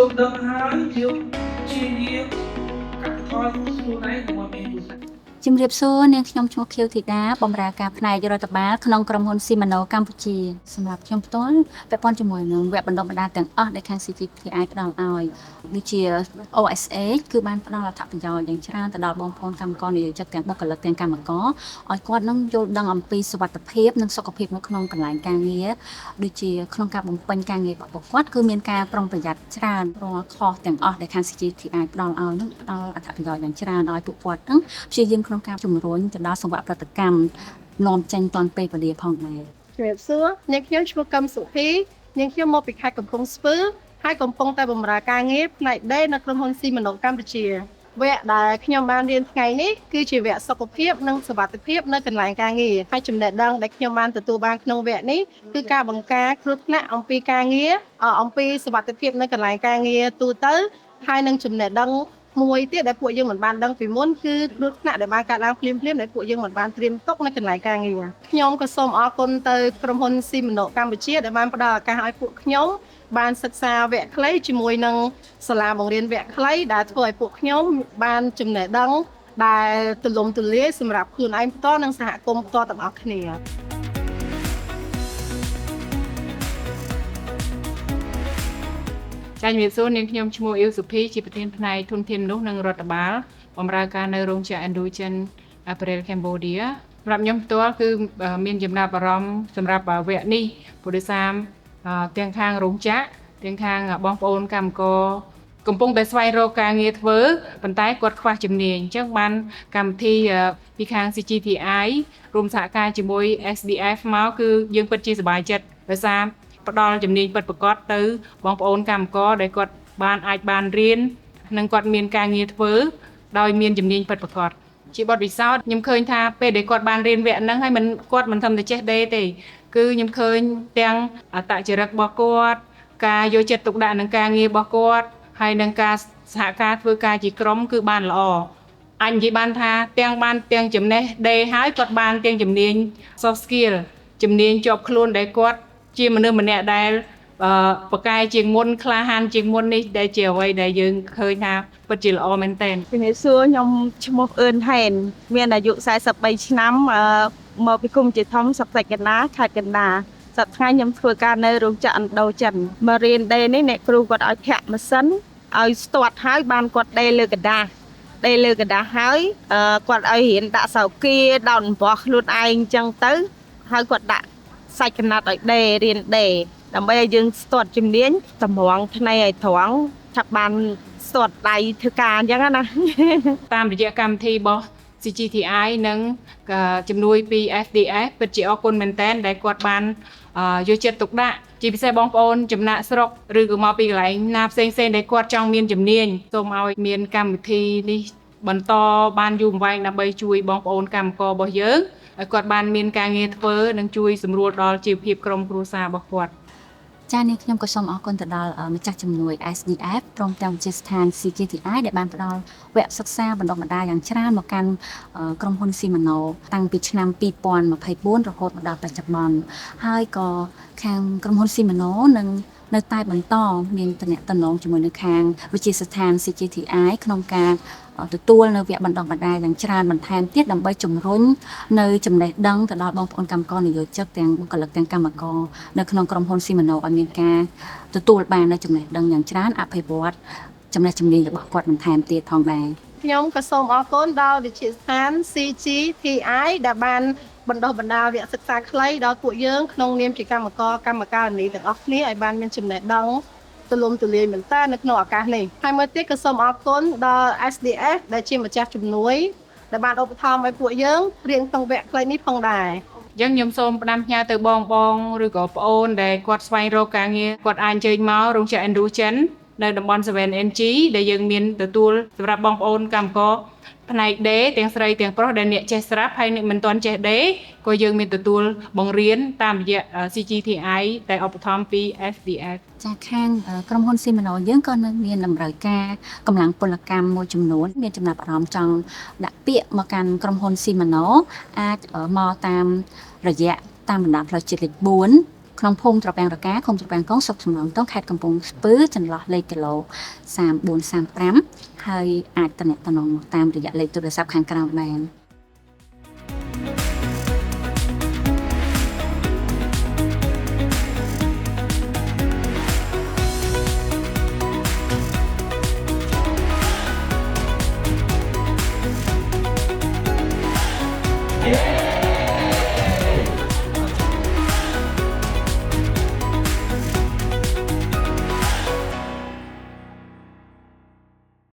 សូមដឹងហើយយើងព្យាយាមកាត់បន្ថយខ្លួនឯងកុំឲ្យមាន ជំរាបសួរនាងខ្ញុំឈ្មោះខៀវធីតាបម្រើការផ្នែករដ្ឋបាលក្នុងក្រុមហ៊ុនស៊ីម៉ាណូកម្ពុជាសម្រាប់ខ្ញុំផ្ទាល់ពាក់ព័ន្ធជាមួយនឹងវគ្គបណ្ដុះបណ្ដាលទាំងអស់ដែលខាង CGTI ផ្ដល់ឲ្យដូចជា OSA គឺបានផ្ដល់អត្ថប្រយោជន៍យ៉ាងច្រើនទៅដល់បងប្អូនកម្មករនិយោជិតទាំងបុគ្គលិកទាំងកម្មករឲ្យគាត់នឹងយល់ដឹងអំពីសុវត្ថិភាពនិងសុខភាពនៅក្នុងកន្លែងការងារដូចជាក្នុងការបំពេញការងាររបស់គាត់គឺមានការប្រុងប្រយ័ត្នច្រើនរាល់ខុសទាំងអស់ដែលខាង CGTI ផ្ដល់ឲ្យនឹងផ្ដល់អត្ថប្រយោជន៍យ៉ាងច្រើនឲ្យពួកគាត់នឹងព្យាយាមក្នុងការជំរុញទៅដល់សង្វាក់ប្រតិកម្មនាំចេញតាន់ពេលវេលាផងដែរជំរាបសួរនាងខ្ញុំឈ្មោះកឹមសុភីនាងខ្ញុំមកពីខេត្តកំពង់ស្ពឺហើយកំពុងតែបម្រើការងារផ្នែកដេរនៅក្រុមហ៊ុនស៊ីម៉ាណូកម្ពុជាវគ្គដែលខ្ញុំបានរៀនថ្ងៃនេះគឺជាវគ្គសុខភាពនិងសុវត្ថិភាពនៅកន្លែងការងារហើយចំណេះដឹងដែលខ្ញុំបានទទួលបានក្នុងវគ្គនេះគឺការបង្ការគ្រោះថ្នាក់អំពីការងារអំពីសុវត្ថិភាពនៅកន្លែងការងារទូទៅហើយនឹងចំណេះដឹងមួយទៀតដែលពួកយើងមិនបានដឹងពីមុនគឺគ្រោះថ្នាក់ដែលបានកើតឡើងភ្លាមៗដែលពួកយើងមិនបានត្រៀមទុកនៅកន្លែងការងារខ្ញុំក៏សូមអរគុណទៅក្រុមហ៊ុនស៊ីម៉ាណូកម្ពុជាដែលបានផ្ដល់ឱកាសឲ្យពួកខ្ញុំបានសិក្សាវគ្គខ្លីជាមួយនឹងសាលាបង្រៀនវគ្គខ្លីដែលធ្វើឲ្យពួកខ្ញុំបានចំណេះដឹងដែលទូលំទូលាយសម្រាប់ខ្លួនឯងផ្ទាល់និងសហគមន៍ផ្ទាល់ទាំងអស់គ្នាចា៎ជំរាបសួរនាងខ្ញុំឈ្មោះអ៊ីវសុភីជាប្រធានផ្នែកធនធានមនុស្សនិងរដ្ឋបាលបម្រើការនៅរោងចក្រ Endugen Apparel Cambodia សម្រាប់ខ្ញុំផ្ទាល់គឺមានចំណាប់អារម្មណ៍សម្រាប់វគ្គនេះព្រោះដោយសារទាំងខាងរោងចក្រទាំងខាងបងប្អូនកម្មករកំពុងតែស្វែងរកការងារធ្វើប៉ុន្តែគាត់ខ្វះជំនាញអញ្ចឹងបានកម្មវិធីពីខាង CGTI រួមសហការជាមួយ SDF មកគឺយើងពិតជាសប្បាយចិត្តដោយសារផ្ដល់ជំនាញពិតប្រាកដទៅបងប្អូនកម្មករដែលគាត់អាចបានរៀននិងគាត់មានការងារធ្វើដោយមានជំនាញពិតប្រាកដជាបទពិសោធន៍ខ្ញុំឃើញថាពេលដែលគាត់បានរៀនវគ្គហ្នឹងហើយគាត់មិនធំតែចេះដេរទេគឺខ្ញុំឃើញទាំងអត្តចរិតរបស់គាត់ការយកចិត្តទុកដាក់នឹងការងាររបស់គាត់ហើយនឹងការសហការធ្វើការជាក្រុមគឺបានល្អអាចនិយាយបានថាទាំងចំណេះដេរហើយគាត់បានទាំងជំនាញ soft skill ជំនាញជាប់ខ្លួនដែលគាត់ជាមនុស្សម្នាក់ដែលបកកែជាងមុនក្លាហានជាងមុននេះដែលជាអ្វីដែលយើងឃើញថាពិតជាល្អមែនទែនជំរាបសួរខ្ញុំឈ្មោះអឿនហែនមានអាយុ43ឆ្នាំមកពីគុំជាធំស្រុកសាច់កណ្ដាលខេត្តកណ្ដាលសប្តាហ៍ថ្ងៃខ្ញុំធ្វើការនៅរោងចក្រឥណ្ឌូចិនមករៀនដេរនេះអ្នកគ្រូគាត់ឲ្យធាក់ម៉ាស៊ីនឲ្យស្ទាត់ហើយបានគាត់ដេរលើกระดาษហើយគាត់ឲ្យរៀនដាក់សោគាដោតអំបោះខ្លួនឯងអញ្ចឹងទៅហើយគាត់ដាក់សាច់កណាត់ឲ្យដេររៀនដេរដើម្បីឲ្យយើងស្ទាត់ជំនាញតម្រង់ថ្នេរឲ្យត្រង់ថាបានស្ទាត់ដៃធ្វើការអញ្ចឹងណាតាមរយៈកម្មវិធីរបស់ CGTI និងជំនួយពី FDF ពិតជាអរគុណមែនទែនដែលគាត់បានយកចិត្តទុកដាក់ជាពិសេសបងប្អូនចំណាក់ស្រុកឬក៏មកពីកន្លែងណាផ្សេងៗដែលគាត់ចង់មានជំនាញសូមឲ្យមានកម្មវិធីនេះបន្តបានយូរអង្វែងដើម្បីជួយបងប្អូនកម្មកររបស់យើងឲ្យគាត់បានមានការងារធ្វើនិងជួយសម្រួលដល់ជីវភាពក្រុមគ្រួសាររបស់គាត់ចា៎នាងខ្ញុំក៏សូមអរគុណទៅដល់ម្ចាស់ជំនួយ SDF ព្រមទាំងវិទ្យាស្ថាន CGTI ដែលបានផ្ដល់វគ្គសិក្សាបណ្ដុះបណ្ដាលយ៉ាងច្រើនមកកាន់ក្រុមហ៊ុនស៊ីម៉ាណូតាំងពីឆ្នាំ2024រហូតមកដល់បច្ចុប្បន្នហើយក៏ខាងក្រុមហ៊ុនស៊ីម៉ាណូនឹងនៅតែបន្តមានទំនាក់ទំនងជាមួយនឹងខាងវិទ្យាស្ថាន CGTI ក្នុងការទទួលនៅវគ្គបណ្ដុះបណ្ដាលយ៉ាងច្រើនបន្ថែមទៀតដើម្បីជំរុញនៅចំណេះដឹងទៅដល់បងប្អូនកម្មករនិយោជិតទាំងបុគ្គលិកទាំងកម្មករនៅក្នុងក្រុមហ៊ុនស៊ីម៉ាណូឲ្យមានការទទួលបាននៅចំណេះដឹងយ៉ាងច្រើនអភិវឌ្ឍចំណេះជំនាញរបស់គាត់បន្ថែមទៀតផងដែរខ្ញុំក៏សូមអរគុណដល់វិទ្យាស្ថាន CGTI ដែលបានបណ្ដុះបណ្ដាលវគ្គសិក្សាខ្លីដល់ពួកយើងក្នុងនាមជាកម្មការិនីទាំងអស់គ្នាឲ្យបានមានចំណេះដឹងទូលំទូលាយមែនតើនៅក្នុងឱកាសនេះហើយមួយទៀតក៏សូមអរគុណដល់ SDF ដែលជាម្ចាស់ជំនួយដែលបានឧបត្ថម្ភឲ្យពួកយើងរៀនក្នុងវគ្គខ្លីនេះផងដែរអញ្ចឹងខ្ញុំសូមផ្ដាំផ្ញើទៅបងឬក៏ប្អូនដែលគាត់ស្វែងរកការងារគាត់អាចអញ្ជើញមករោងចក្រ Endugen នៅតំបន់ 7NG ដែលយើងមានទទួលសម្រាប់បងប្អូនកម្មករផ្នែកដេរទាំងស្រីទាំងប្រុសដែលអ្នកចេះស្រាប់ហើយអ្នកមិនទាន់ចេះដេរក៏យើងមានទទួលបង្រៀនតាមរយៈ CGTI ដែលឧបត្ថម្ភពី SDF ចាខាងក្រុមហ៊ុនស៊ីម៉ាណូយើងក៏នៅមានតម្រូវការកម្លាំងពលកម្មមួយចំនួនមានចំណាប់អារម្មណ៍ចង់ដាក់ពាក្យមកកាន់ក្រុមហ៊ុនស៊ីម៉ាណូអាចមកតាមរយៈតាមបណ្ដាផ្លូវជាតិលេខ4 ក្នុងភូមិត្រពាំងរកាឃុំត្រពាំងកងស្រុកចំនួនតុងខេត្តកំពង់ស្ពឺចន្លោះលេខគីឡូ3435ហើយអាចតំណតាមរយៈលេខទូរស័ព្ទខាងក្រោមបាន